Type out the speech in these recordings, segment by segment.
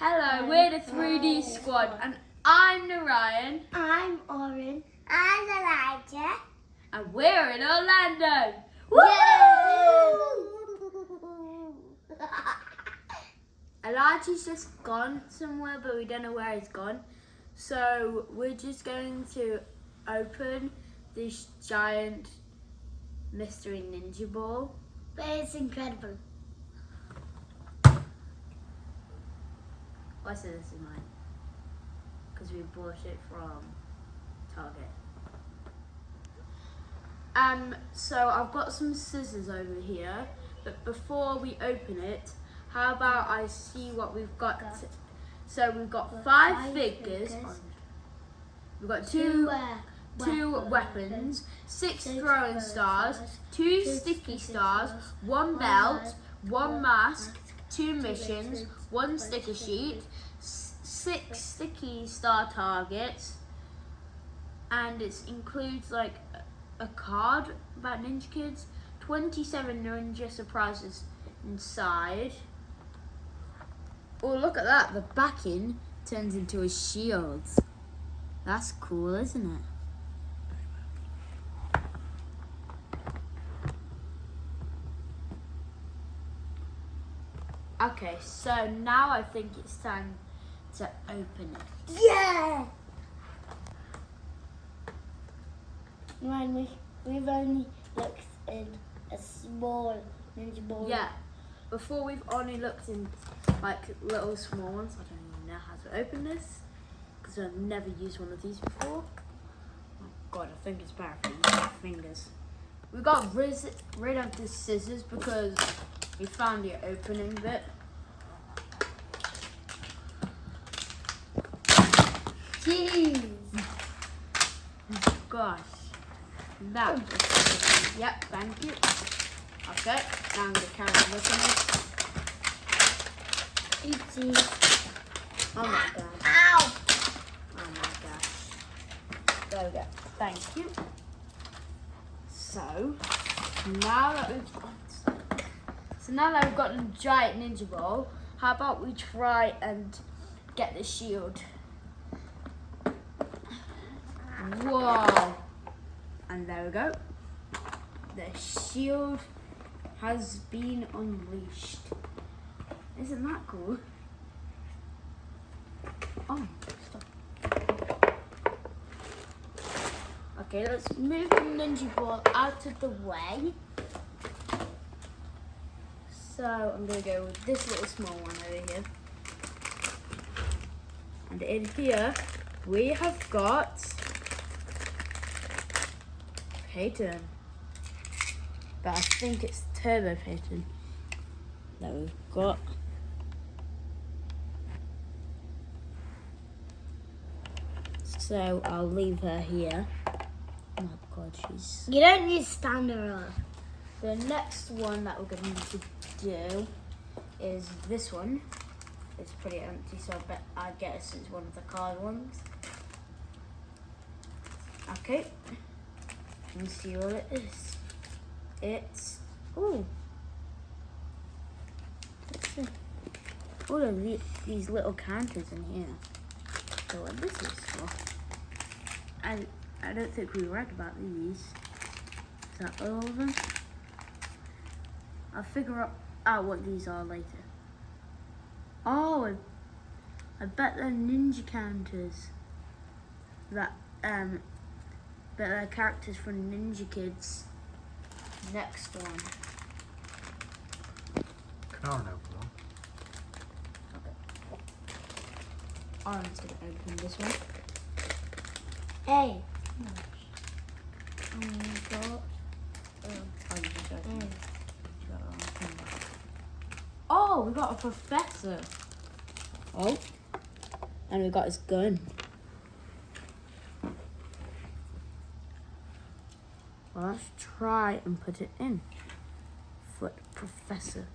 Hello, we're the 3D squad, and I'm Narayan. I'm Oren. I'm Elijah. And we're in Orlando. Woo! Elijah's just gone somewhere, but we don't know where he's gone. So we're just going to open this giant mystery ninja ball. But it's incredible. I said this is mine because we bought it from Target. So I've got some scissors over here, but before we open it, how about I see what we've got? So we've got five figures. We've got two weapons, six throwing stars, two sticky stars, one belt, one mask, two missions, one sticker sheet, 6 sticky star targets, and it includes like a card about Ninja Kidz, 27 ninja surprises inside. Oh, look at that, the backing turns into a shield. That's cool, isn't it? Okay, so now I think it's time to open it. Yeah! We've only looked in a small ninja ball. Yeah, before we've only looked in like little small ones. I don't even know how to open this because I've never used one of these before. Oh God, I think it's better if I use my fingers. We got rid of the scissors because we found the opening bit. Jeez! Gosh, that was yep, thank you. Okay, now I'm gonna carry on looking at it. Oopsie. Oh my God. Ow! Oh my gosh. There we go. Thank you. So now that we've got a giant ninja ball, how about we try and get the shield? Whoa! And there we go. The shield has been unleashed. Isn't that cool? Oh, stop. Okay, let's move the ninja ball out of the way. So I'm going to go with this little small one over here. And in here, we have got Playtime. But I think it's Turbo Playtime that we've got. So I'll leave her here. Oh my God, she's... You don't need to stand her up. The next one that we're going to need to do is this one. It's pretty empty, so I bet I guess it's one of the card ones. Okay. You can see what it is. It's... Ooh. Let's see. Oh, there's these little counters in here. So what this is for. I don't think we read about these. Is that all of them? I'll figure out what these are later. Oh, I bet they're ninja counters. That but they're characters from Ninja Kidz. Next one. Can I open them? Okay. I'm just gonna open this one. Hey. Oh my God. Oh, you just opened it. You got it on camera. Oh, we got a professor. Oh, and we got his gun. Well, let's try and put it in. Foot professor.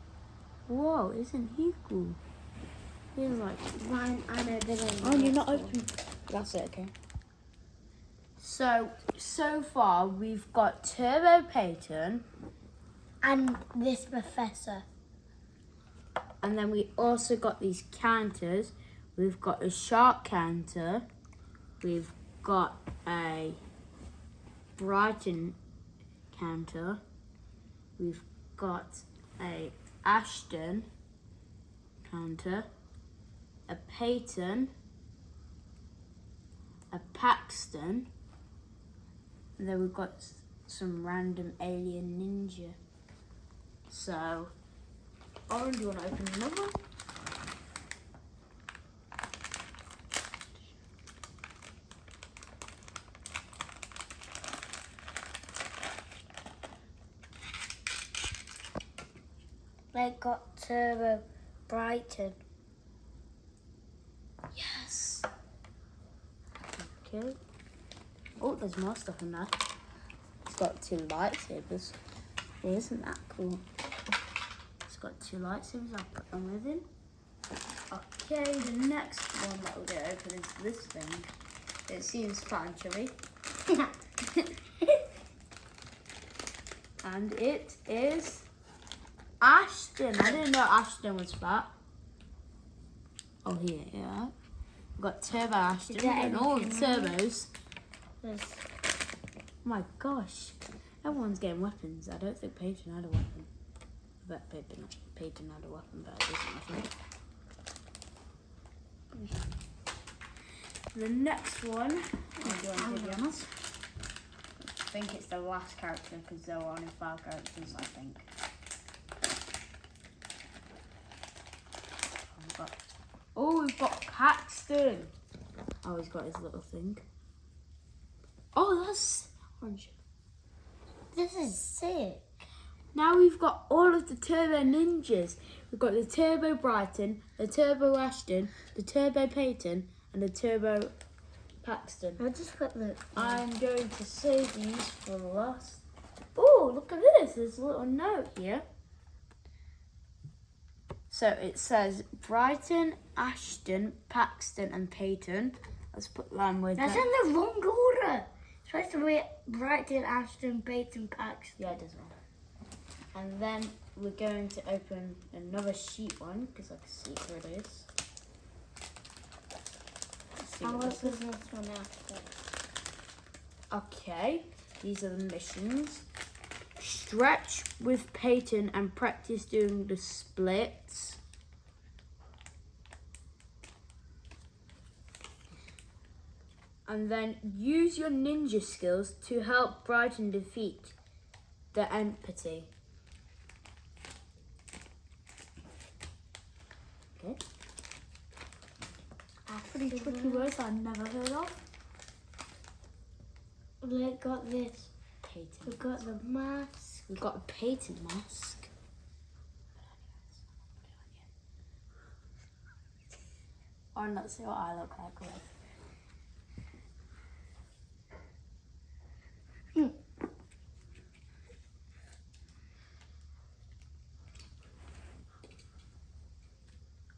Whoa, isn't he cool? He's like, Mine, I know the one. oh, you're not open. That's it, okay. So far we've got Turbo Payton And this professor. And then we also got these counters. We've got a shark counter. We've got a Brighton counter. We've got a Ashton counter, a Peyton, a Paxton, and then we've got some random alien ninja. So, Oren, do you want to open another one? They got Turbo Brighton. Yes. Okay. Oh, there's more stuff in there. It's got 2 lightsabers. Oh, isn't that cool? It's got 2 lightsabers. I'll put them within. Okay, the next one that we're going to open is this thing. It seems fun, chubby. And it is Ashton. I didn't know Ashton was fat. Oh, here, yeah. We've got Turbo Ashton and all the turbos. There's Oh my gosh. Everyone's getting weapons. I don't think Peyton had a weapon. I bet Peyton had a weapon, but it doesn't, I think. The next one, I'll be honest. I think it's the last character because there were only 5 characters, I think. We've got Paxton. Oh, he's got his little thing. Oh, that's orange. This is sick. Now we've got all of the Turbo Ninjas. We've got the Turbo Brighton, the Turbo Ashton, the Turbo Peyton, and the Turbo Paxton. I'll just put the. I'm going to save these for last. Oh, look at this. There's a little note here. So it says Brighton, Ashton, Paxton, and Peyton. Let's put them with That's them. in the wrong order. It's supposed to be Brighton, Ashton, Peyton, Paxton. Yeah, it does well. And then we're going to open another sheet one because I can see where it is. Let's see I'll what this open is. this one after. Okay, these are the missions. Stretch with Peyton and practice doing the splits. And then use your ninja skills to help Brighton defeat the empathy. Okay. Pretty tricky words I've never heard of. We got this. Peyton. We've got the mask. We've got a Peyton mask. Or not see what I look like with.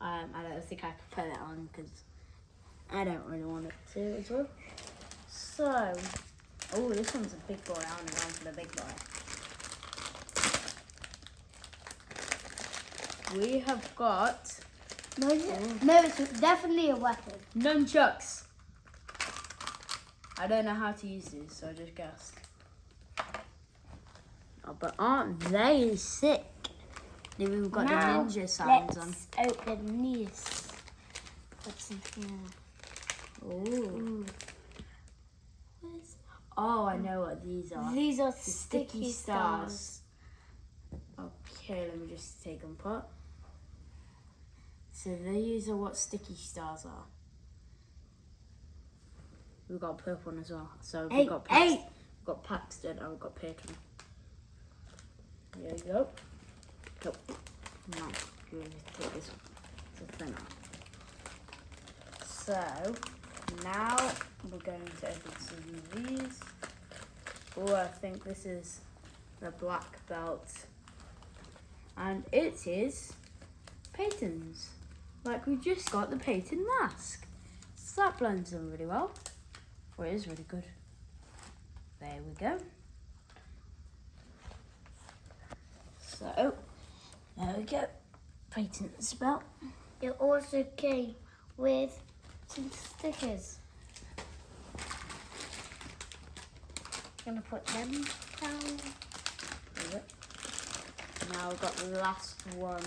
I don't think I can put it on because I don't really want it to as well. So, oh, this one's a big boy. I'm going for the big boy. We have got No, it's definitely a weapon. nunchucks. I don't know how to use these, so I just guessed. Oh, but aren't they sick? Then we've got Now, the ninja signs on. let's open these. What's in here? Ooh. Oh, I know what these are. These are The sticky stars. Okay, let me just take them apart. So these are what sticky stars are. We've got a purple one as well. So we've got Paxton and we've got Peyton. There you go. Go. Now, you take this thinner. So now we're going to open some of these. Oh, I think this is the black belt. And it is Peyton's. Like we just got the Peyton mask. So that blends in really well. Or it is really good. There we go. So, there we go. patent belt. It also came with some stickers. Gonna put them down. Now we've got the last ones.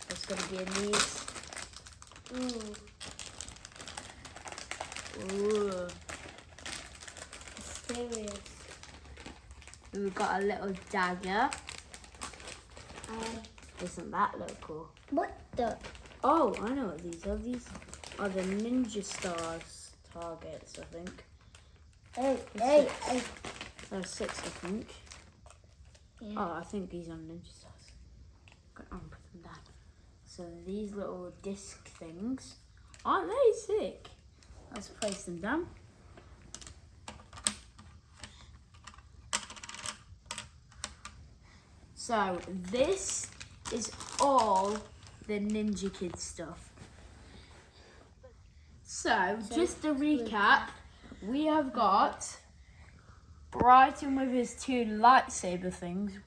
It's going to be in these. Ooh. Mysterious. We've got a little dagger. Isn't that look cool? What the? Oh, I know what these are. These are the Ninja Stars targets, I think. Hey. There are 6, I think. Yeah. Oh, I think these are Ninja Stars. Put them down. So these little disc things, aren't they sick? Let's place them down. So this is all the Ninja Kidz stuff. So just to recap, we have got Brighton with his 2 lightsaber things.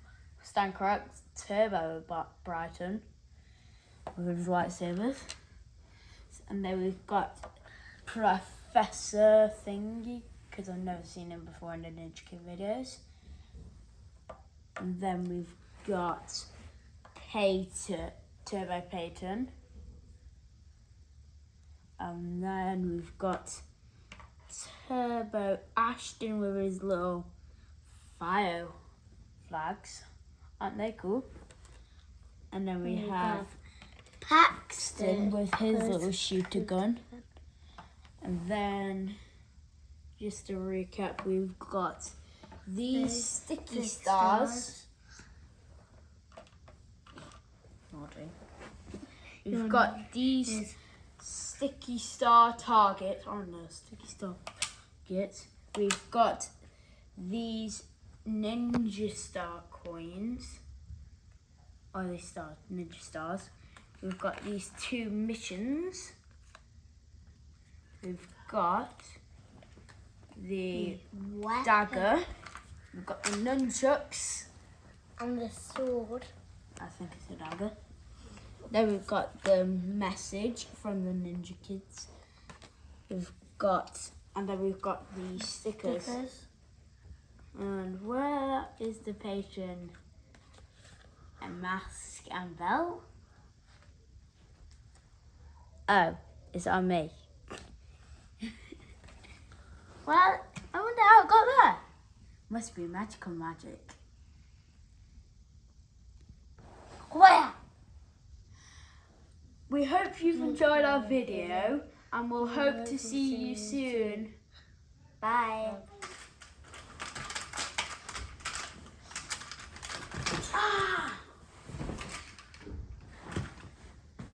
Stand correct, Turbo Brighton with his lightsabers. And then we've got Professor Thingy, because I've never seen him before in the Ninja Kid videos. And then we've got Turbo Peyton. And then we've got Turbo Ashton with his little fire flags. Aren't they cool? And then we have Paxton with his little shooter gun. And then, just to recap, we've got these sticky stars. We've got these sticky star targets. Oh no, sticky star targets. We've got these Ninja Star coins. Are they stars? Ninja Stars. We've got these 2 missions. We've got the dagger. We've got the nunchucks. And the sword. I think it's a dagger. Then we've got the message from the Ninja Kidz. And then we've got the stickers. And where is the patron? A mask and belt? Oh, it's on me. Well, I wonder how it got there. Must be magical magic. Where? We hope you've enjoyed our video and we'll hope to see you soon. Bye.